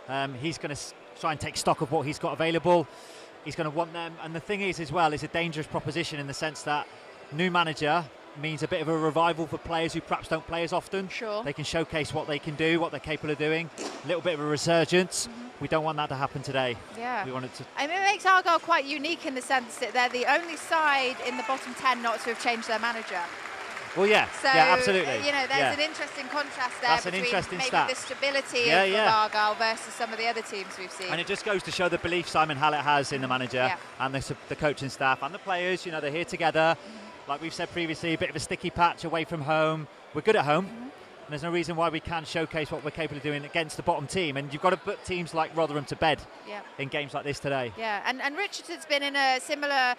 Yeah. He's going to try and take stock of what he's got available. He's going to want them. And the thing is, as well, it's a dangerous proposition in the sense that new manager means a bit of a revival for players who perhaps don't play as often. Sure. They can showcase what they can do, what they're capable of doing. A little bit of a resurgence. We don't want that to happen today. Yeah. We want it to. I mean, it makes Argyle quite unique in the sense that they're the only side in the bottom 10 not to have changed their manager. Well, yeah. So, yeah, absolutely. There's an interesting contrast there between maybe stat. the stability of Argyle versus some of the other teams we've seen. And it just goes to show the belief Simon Hallett has in the manager and the coaching staff and the players. They're here together. Like we've said previously, a bit of a sticky patch away from home. We're good at home. And there's no reason why we can't showcase what we're capable of doing against the bottom team. And you've got to put teams like Rotherham to bed in games like this today. Yeah, and Richardson's been in a similar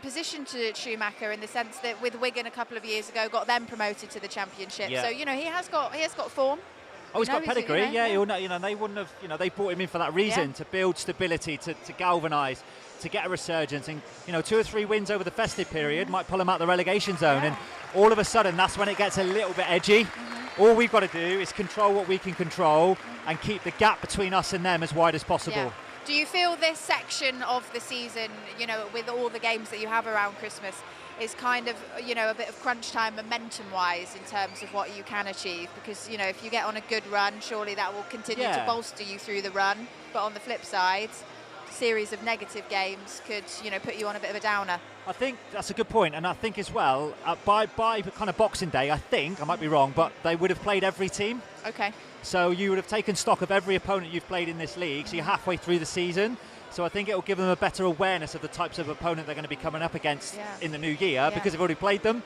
position to Schumacher in the sense that with Wigan a couple of years ago got them promoted to the Championship. Yeah. So he has got form. Oh, he's got pedigree. They wouldn't have. They brought him in for that reason, to build stability, to galvanise, to get a resurgence, and 2 or 3 wins over the festive period might pull him out the relegation zone. And all of a sudden, that's when it gets a little bit edgy. All we've got to do is control what we can control and keep the gap between us and them as wide as possible. Yeah. Do you feel this section of the season, with all the games that you have around Christmas, is kind of, you know, a bit of crunch time momentum-wise in terms of what you can achieve, because, you know, if you get on a good run, surely that will continue to bolster you through the run. But on the flip side, a series of negative games could, you know, put you on a bit of a downer. I think that's a good point, and I think as well, by kind of Boxing Day, I might be wrong, but they would have played every team. Okay. So you would have taken stock of every opponent you've played in this league, so you're halfway through the season. So I think it will give them a better awareness of the types of opponent they're going to be coming up against in the new year, because they've already played them.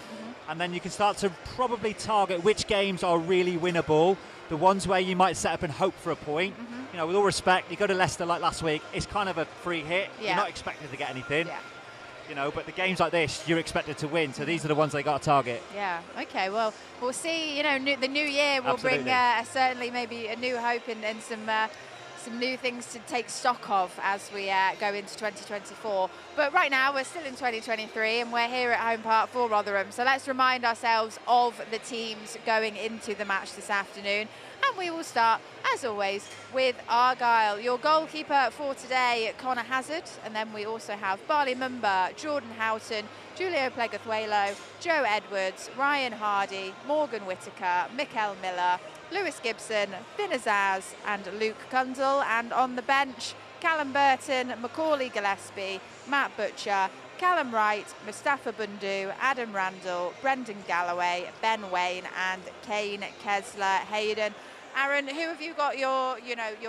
And then you can start to probably target which games are really winnable, the ones where you might set up and hope for a point. You know, with all respect, you go to Leicester like last week, it's kind of a free hit. You're not expected to get anything. You know, but the games like this, you're expected to win. So these are the ones they got to target. Yeah. Okay. Well, we'll see. You know, the new year will bring certainly maybe a new hope and some new things to take stock of as we go into 2024. But right now we're still in 2023 and we're here at Home Park for Rotherham. So let's remind ourselves of the teams going into the match this afternoon. And we will start, as always, with Argyle. Your goalkeeper for today, Connor Hazard. And then we also have Barley Mumba, Jordan Houghton, Julio Pleguezuelo, Joe Edwards, Ryan Hardy, Morgan Whitaker, Mikel Miller, Lewis Gibson, Finn Azaz and Luke Cundle. And on the bench, Callum Burton, Macaulay Gillespie, Matt Butcher, Callum Wright, Mustafa Bundu, Adam Randall, Brendan Galloway, Ben Wayne and Kane Kessler Hayden. Aaron, who have you got your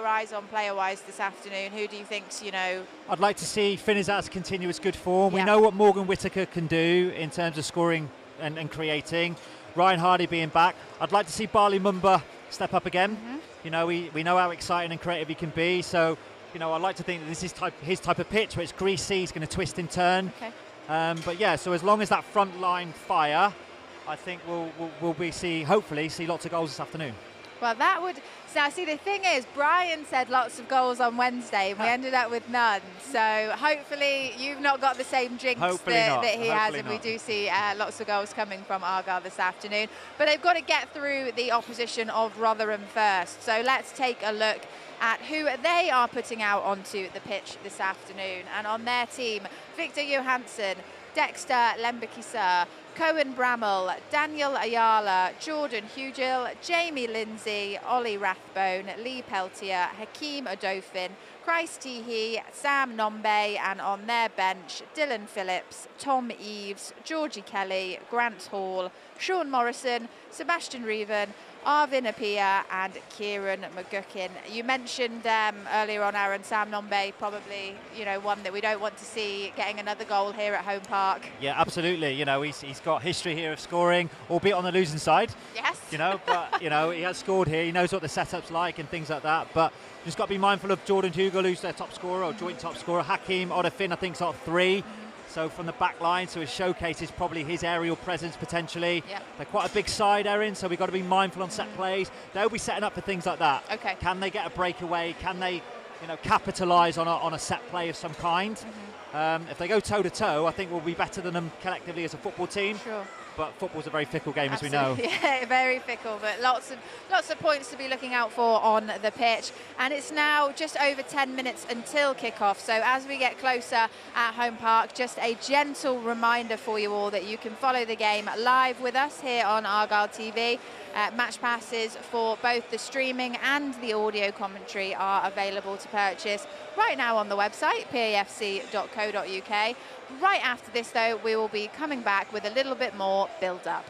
eyes on player-wise this afternoon? Who do you think's, you know? I'd like to see Finn Azaz continue his good form. We know what Morgan Whitaker can do in terms of scoring and creating. Ryan Hardy being back. I'd like to see Barley Mumba step up again. You know, we know how exciting and creative he can be. So, you know, I'd like to think that this is his type of pitch where it's greasy, he's going to twist and turn. Okay. But yeah, so as long as that front line fire, I think we'll hopefully see lots of goals this afternoon. Well, that would... Now, see, the thing is, Brian said lots of goals on Wednesday, and we ended up with none. So hopefully you've not got the same jinx that he has, and we do see lots of goals coming from Argyle this afternoon. But they've got to get through the opposition of Rotherham first. So let's take a look at who they are putting out onto the pitch this afternoon. And on their team, Victor Johansson, Dexter Lembikisar, Cohen Bramall, Daniel Ayala, Jordan Hugill, Jamie Lindsay, Ollie Rathbone, Lee Peltier, Hakeem Odofin, Christ Teehee, Sam Nombe, and on their bench, Dylan Phillips, Tom Eves, Georgie Kelly, Grant Hall, Sean Morrison, Sebastian Reven, Arvin Apia and Kieran McGuckin. You mentioned earlier on, Aaron, Sam Nombe, probably, you know, one that we don't want to see getting another goal here at Home Park. Yeah, absolutely. You know, he's got history here of scoring, albeit on the losing side. Yes. You know, but, you know, he has scored here. He knows what the setup's like and things like that. But just got to be mindful of Jordan Hugill, who's their top scorer, or joint top scorer. Hakeem Odofin, I think, sort of 3. So from the back line, so his showcase is probably his aerial presence potentially. Yep. They're quite a big side, Erin, so we've got to be mindful on set plays. They'll be setting up for things like that. Okay. Can they get a breakaway? Can they, you know, capitalise on a set play of some kind? If they go toe-to-toe, I think we'll be better than them collectively as a football team. Sure. But football's a very fickle game, Absolutely. as we know. Yeah, very fickle, but lots of points to be looking out for on the pitch. And it's now just over 10 minutes until kickoff. So as we get closer at Home Park, just a gentle reminder for you all that you can follow the game live with us here on Argyle TV. Match passes for both the streaming and the audio commentary are available to purchase right now on the website, pafc.co.uk. Right after this, though, we will be coming back with a little bit more build-up.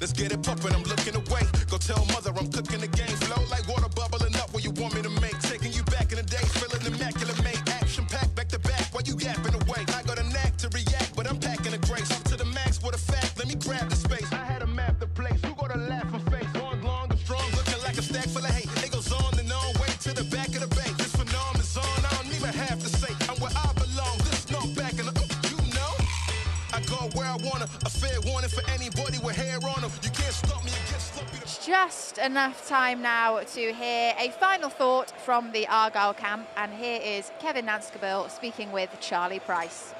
Let's get it poppin', I'm looking away. Go tell mother I'm cooking the game. Flow like water bubbling up where you want me to make. Taking you back in the day, feeling immaculate, mate. Action packed back to back while you yapping away. I got a knack to react, but I'm packing a grace. Up to the max with a fact, let me grab the space. I had to map the place, you got a laughing face. Going long and strong, looking like a stack full of hate. It goes on and on, way to the back of the bank. This phenomenon's on, I don't even have to say. I'm where I belong, this not back in the, you know. I go where I wanna, a fair warning for anybody with hair on them. You can't stop me, you get sloppy. Just enough time now to hear a final thought from the Argyle camp, and here is Kevin Nanskabel speaking with Charlie Price.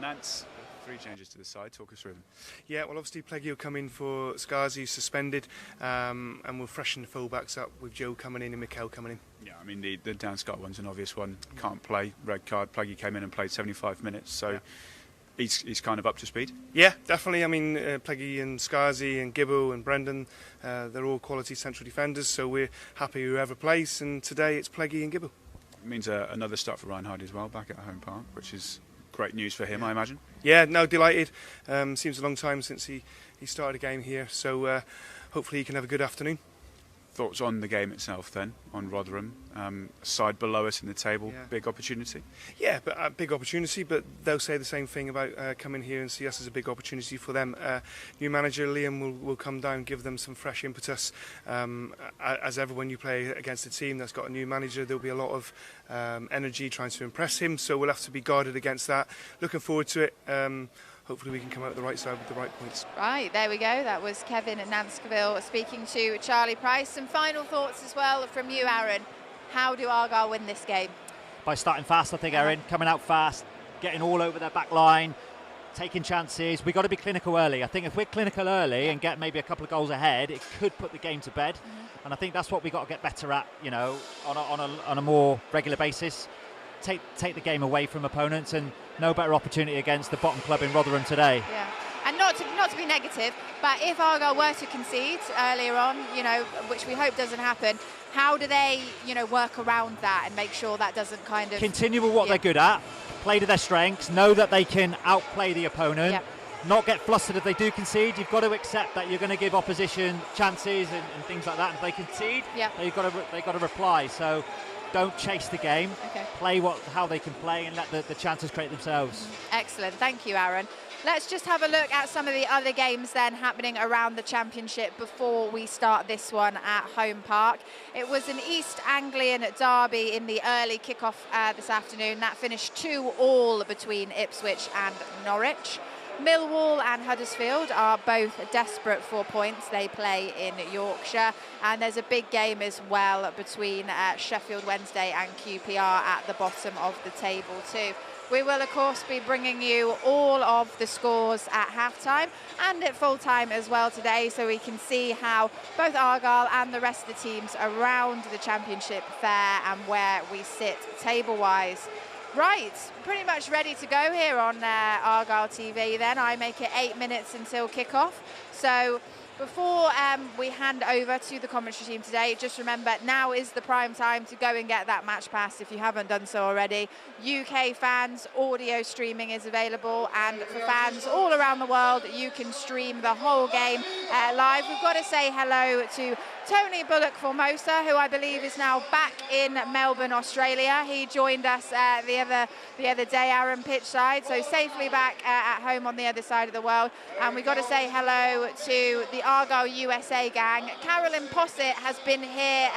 Nance, 3 changes to the side. Talk us through them. Yeah, well, obviously Pleggy will come in for Skazi, who's suspended, and we'll freshen the full-backs up with Joe coming in and Mikel coming in. Yeah, I mean, the Dan Scott one's an obvious one. Can't play, red card. Pleggy came in and played 75 minutes, so he's kind of up to speed. Yeah, definitely. I mean, Pleggy and Skazi and Gibbo and Brendan, they're all quality central defenders, so we're happy whoever plays, and today it's Pleggy and Gibbo. It means another start for Ryan Hardy as well, back at home park, which is great news for him, I imagine. Yeah, no, delighted. Seems a long time since he started a game here, so hopefully he can have a good afternoon. Thoughts on the game itself then, on Rotherham, side below us in the table, big opportunity? Yeah, but big opportunity, but they'll say the same thing about coming here and see us as a big opportunity for them. New manager Liam will come down, give them some fresh impetus. As ever, when you play against a team that's got a new manager, there'll be a lot of energy trying to impress him, so we'll have to be guarded against that. Looking forward to it. Hopefully we can come out the right side with the right points. Right, there we go. That was Kevin Nanscoville speaking to Charlie Price. Some final thoughts as well from you, Aaron. How do Argyle win this game? By starting fast, I think, Aaron. Coming out fast, getting all over their back line, taking chances. We've got to be clinical early. I think if we're clinical early and get maybe a couple of goals ahead, it could put the game to bed. And I think that's what we've got to get better at, you know, on a more regular basis. Take the game away from opponents, and no better opportunity against the bottom club in Rotherham today. Yeah, and not to be negative, but if Argyle were to concede earlier on, you know, which we hope doesn't happen, how do they, you know, work around that and make sure that doesn't kind of continue with what they're good at, play to their strengths, know that they can outplay the opponent, not get flustered if they do concede. You've got to accept that you're going to give opposition chances and things like that. And if they concede, they've got to reply. So don't chase the game. Play how they can play and let the chances create themselves. Excellent. Thank you, Aaron. Let's just have a look at some of the other games then happening around the Championship before we start this one at Home Park. It was an East Anglian derby in the early kickoff this afternoon. That finished 2-2 between Ipswich and Norwich. Millwall and Huddersfield are both desperate for points. They play in Yorkshire, and there's a big game as well between Sheffield Wednesday and QPR at the bottom of the table too. We will of course be bringing you all of the scores at half-time and at full-time as well today, so we can see how both Argyle and the rest of the teams around the Championship fare and where we sit table-wise. Right, pretty much ready to go here on Argyle TV then. I make it 8 minutes until kickoff. So before we hand over to the commentary team today, just remember now is the prime time to go and get that match pass if you haven't done so already. UK fans, audio streaming is available, and for fans all around the world, you can stream the whole game live. We've got to say hello to Tony Bullock-Formosa, who I believe is now back in Melbourne, Australia. He joined us the other day, Aaron, pitchside, so safely back at home on the other side of the world. And we've got to say hello to the Argyle USA gang. Carolyn Posset has been here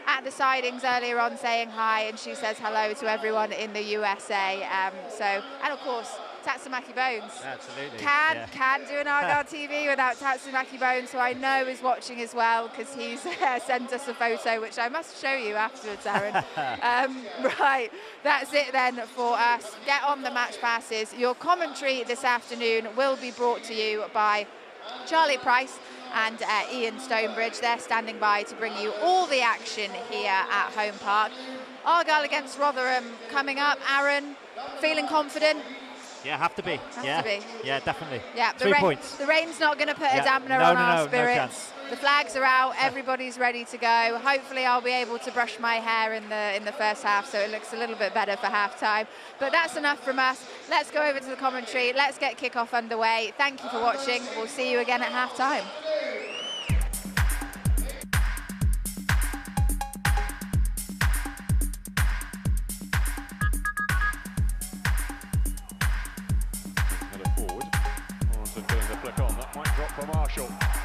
at the sidings earlier on saying hi, and she says hello to everyone in the USA. And of course, Tatsumaki Bones. Absolutely. Can't do an Argyle TV without Tatsumaki Bones, who I know is watching as well, because he's sent us a photo, which I must show you afterwards, Aaron. Right, that's it then for us. Get on the match passes. Your commentary this afternoon will be brought to you by Charlie Price and Ian Stonebridge. They're standing by to bring you all the action here at Home Park. Argyle against Rotherham coming up. Aaron, feeling confident? Yeah, have to be. Have to be. Yeah, definitely. Yeah, 3 points. The rain's not going to put a dampener on our spirits. No chance. The flags are out. Everybody's ready to go. Hopefully, I'll be able to brush my hair in the first half, so it looks a little bit better for half time. But that's enough from us. Let's go over to the commentary. Let's get kickoff underway. Thank you for watching. We'll see you again at half time. Forward. Doing the flick on. That might drop for Marshall.